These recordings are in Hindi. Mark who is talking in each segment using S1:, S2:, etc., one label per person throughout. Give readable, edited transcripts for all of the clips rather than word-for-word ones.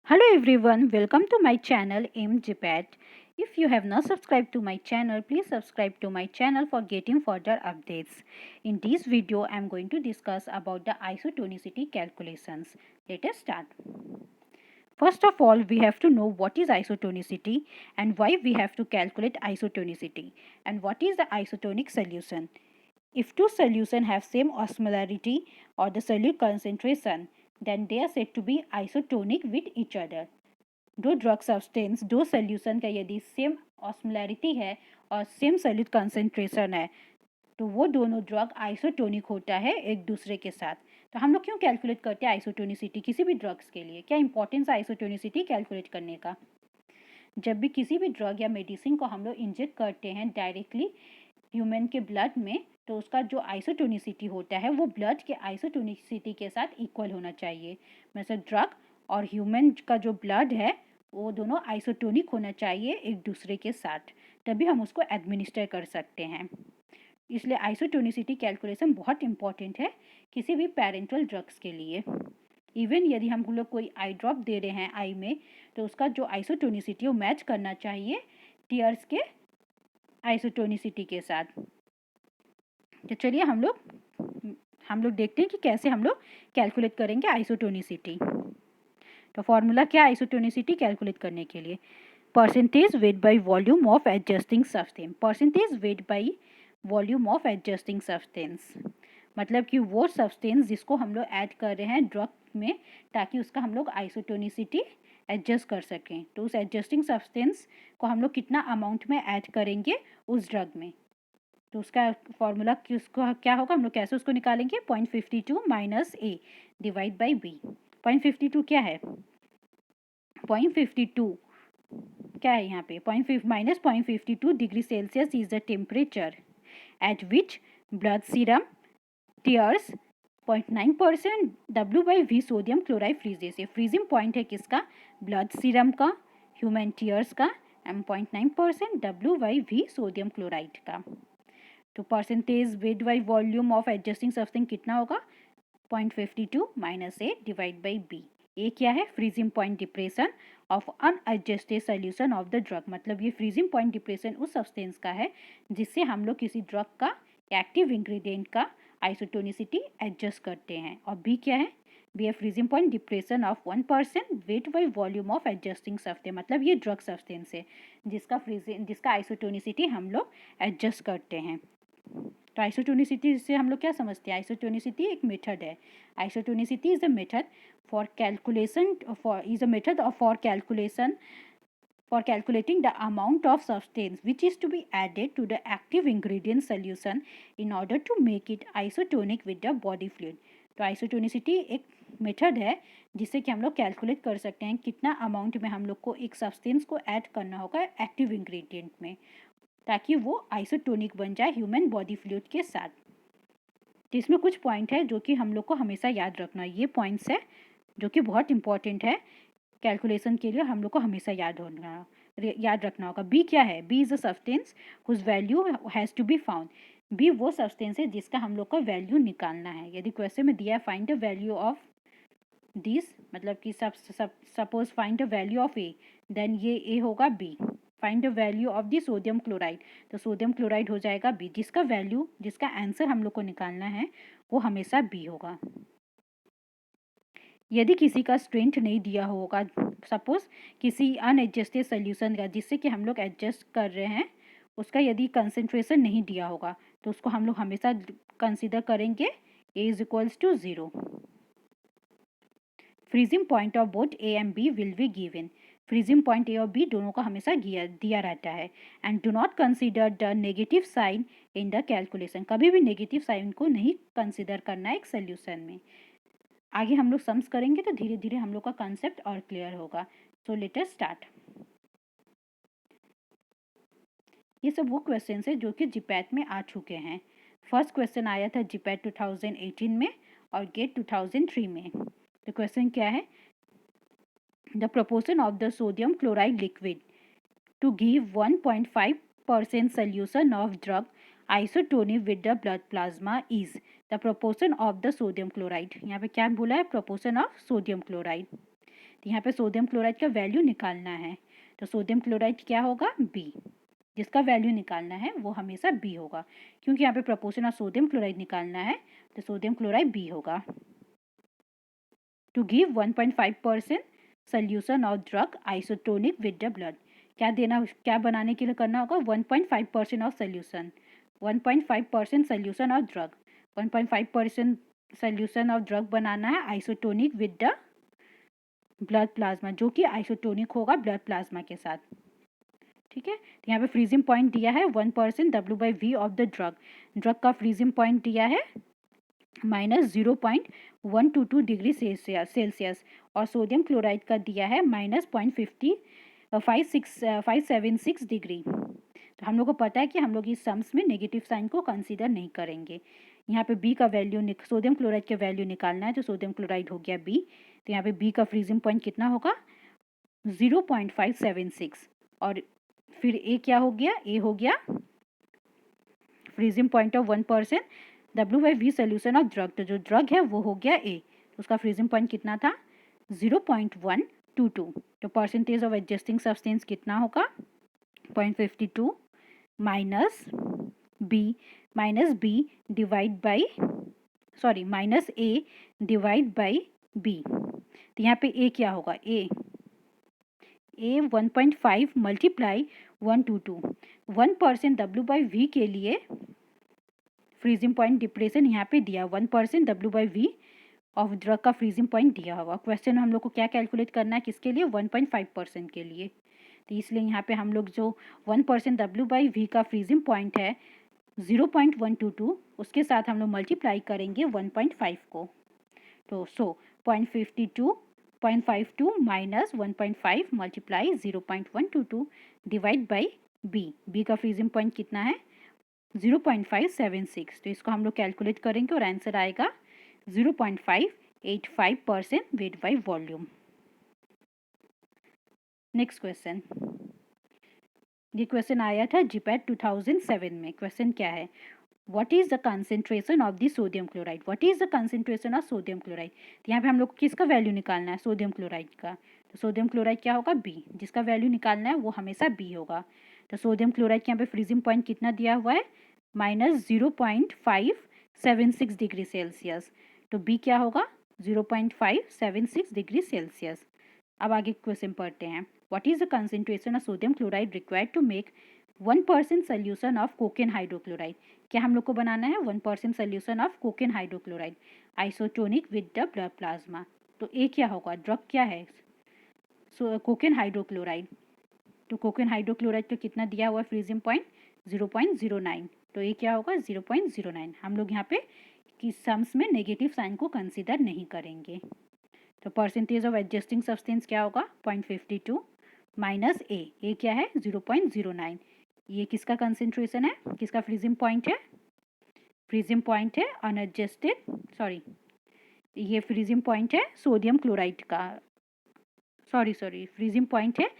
S1: Hello everyone, welcome to my channel MGPAT. If you have not subscribed to my channel, please subscribe to my channel for getting further updates. In this video, I am going to discuss about the isotonicity calculations. Let us start. First of all, we have to know what is isotonicity and why we have to calculate isotonicity and what is the isotonic solution. If two solutions have same osmolarity or the solute concentration, then they are said to be isotonic with each other. दो ड्रग सब्सटेंस दो सोल्यूशन का यदि सेम ऑस्मोलैरिटी है और सेम सोल्यूट कंसंट्रेशन है तो वो दोनों ड्रग आइसोटोनिक होता है एक दूसरे के साथ. तो हम लोग क्यों कैलकुलेट करते हैं आइसोटोनिसिटी किसी भी ड्रग्स के लिए? क्या इंपॉर्टेंस है आइसोटोनिसिटी कैलकुलेट करने का? जब भी किसी भी ड्रग या मेडिसिन को हम लोग इंजेक्ट करते हैं डायरेक्टली ह्यूमन के ब्लड में, तो उसका जो आइसोटोनिसिटी होता है वो ब्लड के आइसोटोनिसिटी के साथ इक्वल होना चाहिए. मतलब ड्रग और ह्यूमन का जो ब्लड है वो दोनों आइसोटोनिक होना चाहिए एक दूसरे के साथ, तभी हम उसको एडमिनिस्टर कर सकते हैं. इसलिए आइसोटोनिसिटी कैलकुलेशन बहुत इंपॉर्टेंट है किसी भी पेरेंटल ड्रग्स के लिए. इवन यदि हम लोग कोई आई ड्रॉप दे रहे हैं आई में, तो उसका जो आइसोटोनिसिटी वो मैच करना चाहिए टीयर्स के आइसोटोनिसिटी के साथ. तो चलिए हम लोग देखते हैं कि कैसे हम लोग कैलकुलेट करेंगे आइसोटोनिसिटी. तो फॉर्मूला क्या है आइसोटोनिसिटी कैलकुलेट करने के लिए? Percentage weight by volume of adjusting substance. Percentage weight by volume of adjusting substance मतलब कि वो सब्सटेंस जिसको हम लोग ऐड कर रहे हैं ड्रग में ताकि उसका हम लोग आइसोटोनिसिटी एडजस्ट कर सकें. तो उस एडजस्टिंग सब्सटेंस को हम लोग कितना अमाउंट में ऐड करेंगे उस ड्रग में, तो उसका फॉर्मूला किसको क्या होगा, हम लोग कैसे उसको निकालेंगे? 0.52 minus A divide by B. 0.52 क्या है? 0.52 क्या है यहाँ पे? Minus 0.52 degree Celsius is the temperature at which blood serum tears 0.9% W/V sodium chloride freezes. ये फ्रीजिंग पॉइंट है किसका? ब्लड सीरम का, ह्यूमन टीयर्स का, एंड 0.9% W/V सोडियम क्लोराइड का. तो percentage weight by volume of adjusting substance कितना होगा? 0.52 minus A divide by B. A क्या है? Freezing point depression of unadjusted solution of the drug. मतलब ये फ्रीजिंग पॉइंट डिप्रेशन उस सब्सटेंस का है जिससे हम लोग किसी ड्रग का एक्टिव इंग्रेडिएंट का आइसोटोनिसिटी एडजस्ट करते हैं. और बी क्या है? बी है freezing point depression of 1% wait by volume of adjusting substance. मतलब ये ड्रग सब्सटेंस है जिसका आइसोटोनिसिटी हम लोग एडजस्ट करते हैं. तो आइसोटोनिसिटी से हम लोग क्या समझते हैं? आइसोटोनिसिटी एक मेथड है. Isotonicity is a method for calculation for calculating the amount of substance which is to be added to the active ingredient solution in order to make it isotonic with the body fluid. तो आइसोटोनिसिटी एक मेथड है जिससे कि हम लोग कैलकुलेट कर सकते हैं कितना अमाउंट में हम लोग को एक सब्सटेंस को ऐड करना होगा एक्टिव इंग्रेडिएंट में ताकि वो आइसोटोनिक बन जाए ह्यूमन बॉडी फ्लूइड के साथ. तो इसमें कुछ पॉइंट है जो कि हम लोग को हमेशा याद रखना. ये पॉइंट्स है जो कि बहुत इंपॉर्टेंट है कैलकुलेशन के लिए, हम लोग को हमेशा याद रखना होगा. बी क्या है? B is a substance whose value has to be found. B वो सब्सटेंस है जिसका हम लोग को वैल्यू निकालना है. यदि क्वेश्चन में दिया है find the value of this, मतलब कि suppose find the value of A, then ये ए होगा B. Find the value of the sodium chloride, तो सोडियम क्लोराइड हो जाएगा बी. जिसका आंसर हम लोग को निकालना है वो हमेशा बी होगा. यदि किसी का स्ट्रेंथ नहीं दिया होगा, सपोज किसी अनएडजस्टेड सोल्यूशन का जिससे कि हम लोग एडजस्ट कर रहे हैं उसका यदि कंसंट्रेशन नहीं दिया होगा तो उसको हम लोग हमेशा कंसीडर करेंगे A is equals to 0. Freezing point of both A and B will be given. Freezing point A और बी दोनों का हमेशा दिया रहता है. And do not consider the negative sign in the calculation. कभी भी नेगेटिव साइन को नहीं कंसीडर करना है एक सोल्यूशन में. आगे हम लोग सम्स करेंगे तो धीरे धीरे हम लोग का कॉन्सेप्ट और क्लियर होगा. So let us start. ये सब वो क्वेश्चन है जो कि जीपैट में आ चुके हैं. फर्स्ट क्वेश्चन आया था जीपैट 2018 में और गेट 2003 में. तो क्वेश्चन क्या है? The proportion of the sodium chloride liquid to give 1.5% solution of drug isotonic with the blood plasma is the proportion of the sodium chloride. यहाँ पे क्या बोला है? Proportion of sodium chloride. तो यहाँ पे सोडियम क्लोराइड का वैल्यू निकालना है। तो सोडियम क्लोराइड क्या होगा, बी। जिसका वैल्यू निकालना है वो हमेशा बी होगा, क्योंकि यहाँ पे प्रोपोर्शन ऑफ सोडियम क्लोराइड निकालना है, तो सोडियम क्लोराइड बी होगा। To give 1.5% solution of drug isotonic with the blood, क्या बनाने के लिए करना होगा, 1.5% of solution, 1.5% solution of drug, 1.5% solution of drug बनाना है isotonic with the blood plasma, जो कि आइसोटोनिक होगा ब्लड प्लाज्मा के साथ। ठीक है, तो यहाँ पे फ्रीजिंग पॉइंट दिया है 1% W/V ऑफ द ड्रग का फ्रीजिंग पॉइंट दिया है -0.122 डिग्री सेल्सियस, और सोडियम क्लोराइड का दिया है -576 डिग्री। तो हम लोग को पता है कि हम लोग इस सम्स में नेगेटिव साइन को कंसीडर नहीं करेंगे। यहाँ पे बी का वैल्यू सोडियम क्लोराइड का वैल्यू निकालना है, तो सोडियम क्लोराइड हो गया बी। तो यहाँ पे बी का फ्रीजिंग पॉइंट कितना होगा, 0.576, और फिर ए क्या हो गया, ए हो गया freezing point of 1% W/V solution of drug, तो जो ड्रग है वो हो गया ए, उसका फ्रीजिंग पॉइंट कितना था, 0.122। तो परसेंटेज ऑफ एडजस्टिंग सब्सटेंस कितना होगा, 0.52 minus B divide by minus A divide by B. तो यहाँ पे ए क्या होगा, ए 1.5 मल्टीप्लाई 122, 1% W/V के लिए फ्रीजिंग पॉइंट डिप्रेशन यहाँ पे दिया, 1% W/V ऑफ ड्रग का फ्रीजिंग पॉइंट दिया हुआ। क्वेश्चन हम लोग को क्या कैलकुलेट करना है, किसके लिए, 1.5% के लिए। तो इसलिए यहाँ पे हम लोग जो 1% W/V का फ्रीजिंग पॉइंट है 0.122, उसके साथ हम लोग मल्टीप्लाई करेंगे 1.5 को, तो 0.52 minus 1.5 multiply 0.122 divide by B का फ्रीजिंग पॉइंट कितना है, 0.576। तो इसको हम लोग कैलकुलेट करेंगे और आंसर आएगा 0.585% wait by volume. Next question, ये क्वेश्चन आया था जीपैट 2007 में। क्वेश्चन क्या है, what is the concentration of the sodium chloride, what is the concentration of sodium chloride. तो यहाँ पे हम लोग को किसका वैल्यू निकालना है, सोडियम क्लोराइड का। तो सोडियम क्लोराइड क्या होगा, बी। जिसका वैल्यू निकालना है वो हमेशा बी होगा। तो सोडियम क्लोराइड के यहाँ पे फ्रीजिंग पॉइंट कितना दिया हुआ है, -0.576 डिग्री सेल्सियस। तो बी क्या होगा, 0.576 डिग्री सेल्सियस। अब आगे क्वेश्चन पढ़ते हैं, what is the concentration of sodium chloride required to make 1% solution of cocaine hydrochloride. क्या हम लोग को बनाना है, 1% solution of cocaine hydrochloride isotonic with the blood plasma. तो ए क्या होगा, ड्रग क्या है, कोकेन हाइड्रोक्लोराइड। तो कोकेन हाइड्रोक्लोराइड का कितना दिया हुआ है फ्रीजिंग पॉइंट, 0.09। तो ये क्या होगा, 0.09। हम लोग यहाँ पे किस सम्स में नेगेटिव साइन को कंसीडर नहीं करेंगे। तो परसेंटेज ऑफ एडजस्टिंग सब्सटेंस क्या होगा, 0.52 माइनस ए क्या है, 0.09। ये किसका कंसेंट्रेशन है, किसका फ्रीजिंग पॉइंट है, फ्रीजिंग पॉइंट है अनएडजस्टेड, ये फ्रीजिंग पॉइंट है सोडियम क्लोराइड का, फ्रीजिंग पॉइंट है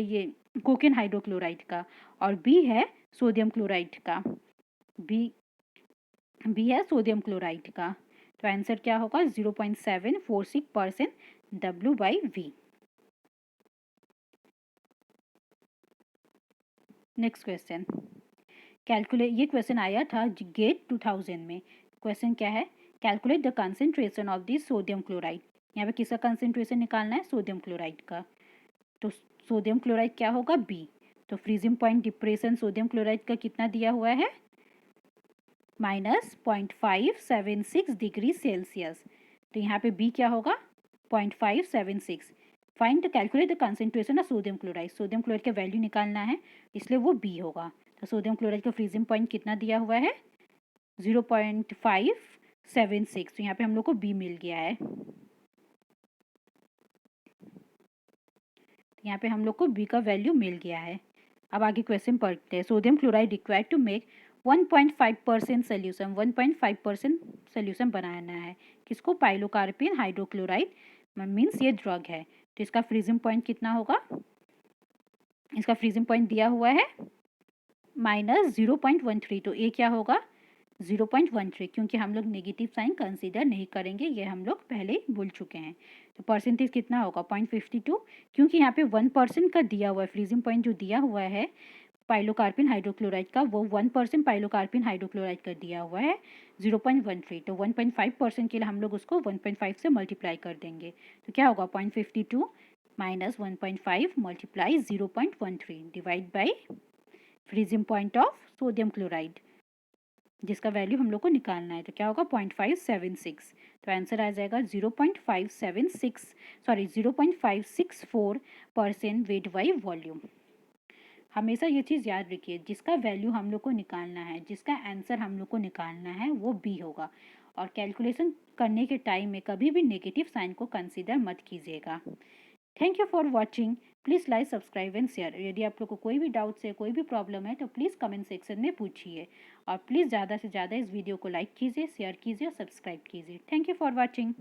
S1: ये कोकेन हाइड्रोक्लोराइड का, और बी है सोडियम क्लोराइड का, बी है सोडियम क्लोराइड का। तो आंसर क्या होगा, 0.746% W/V। नेक्स्ट क्वेश्चन, कैलकुलेट, ये क्वेश्चन आया था गेट 2000 में। क्वेश्चन क्या है, calculate the concentration of this sodium chloride. यहाँ पे किसका कंसेंट्रेशन निकालना है, सोडियम क्लोराइड का। तो सोडियम क्लोराइड क्या होगा, बी। तो freezing point depression sodium chloride का कितना दिया हुआ है, -0.576 डिग्री सेल्सियस। तो यहाँ पे बी क्या होगा, 0.576। Find the calculate the concentration of sodium chloride, sodium chloride का वैल्यू निकालना है, इसलिए वो बी होगा। तो सोडियम क्लोराइड का फ्रीजिंग पॉइंट कितना दिया हुआ है, 0.576। तो यहाँ पे हम लोग को बी मिल गया है। यहाँ पे हम लोग को बी का वैल्यू मिल गया है। अब आगे क्वेश्चन पढ़ते हैं, sodium chloride required to make 1.5% solution, 1.5% solution बनाना है, किसको, पाइलोकार्पिन हाइड्रोक्लोराइड, मीन्स ये ड्रग है। तो इसका फ्रीजिंग पॉइंट कितना होगा, इसका फ्रीजिंग पॉइंट दिया हुआ है -0.13। तो ए क्या होगा, 0.13, क्योंकि हम लोग नेगेटिव साइन कंसीडर नहीं करेंगे, ये हम लोग पहले ही भूल चुके हैं। तो परसेंटेज कितना होगा 0.52, क्योंकि यहाँ पे 1% का दिया हुआ है, फ्रीजिंग पॉइंट जो दिया हुआ है पाइलोकार्पिन हाइड्रोक्लोराइड का, वो 1% पाइलोकार्पिन हाइड्रोक्लोराइड का दिया हुआ है 0.13। तो 1.5% के लिए हम लोग उसको 1.5 से मल्टीप्लाई कर देंगे। तो क्या होगा 0.52 minus 1.5 multiply 0.13 divide by freezing point of sodium chloride, जिसका वैल्यू हम लोग को निकालना है। तो क्या होगा 0.576। तो आंसर आ जाएगा 0.564% वेट बाई वॉल्यूम। हमेशा ये चीज़ याद रखिए, जिसका वैल्यू हम लोग को निकालना है, जिसका आंसर हम लोग को निकालना है, वो बी होगा। और कैलकुलेशन करने के टाइम में कभी भी नेगेटिव साइन को कंसीडर मत कीजिएगा। Thank you for watching. Please like, subscribe and share. यदि आप लोग को कोई भी डाउट्स है, कोई भी प्रॉब्लम है, तो प्लीज़ कमेंट सेक्शन में पूछिए। और प्लीज़ ज़्यादा से ज़्यादा इस वीडियो को लाइक कीजिए, शेयर कीजिए और सब्सक्राइब कीजिए। Thank you for watching.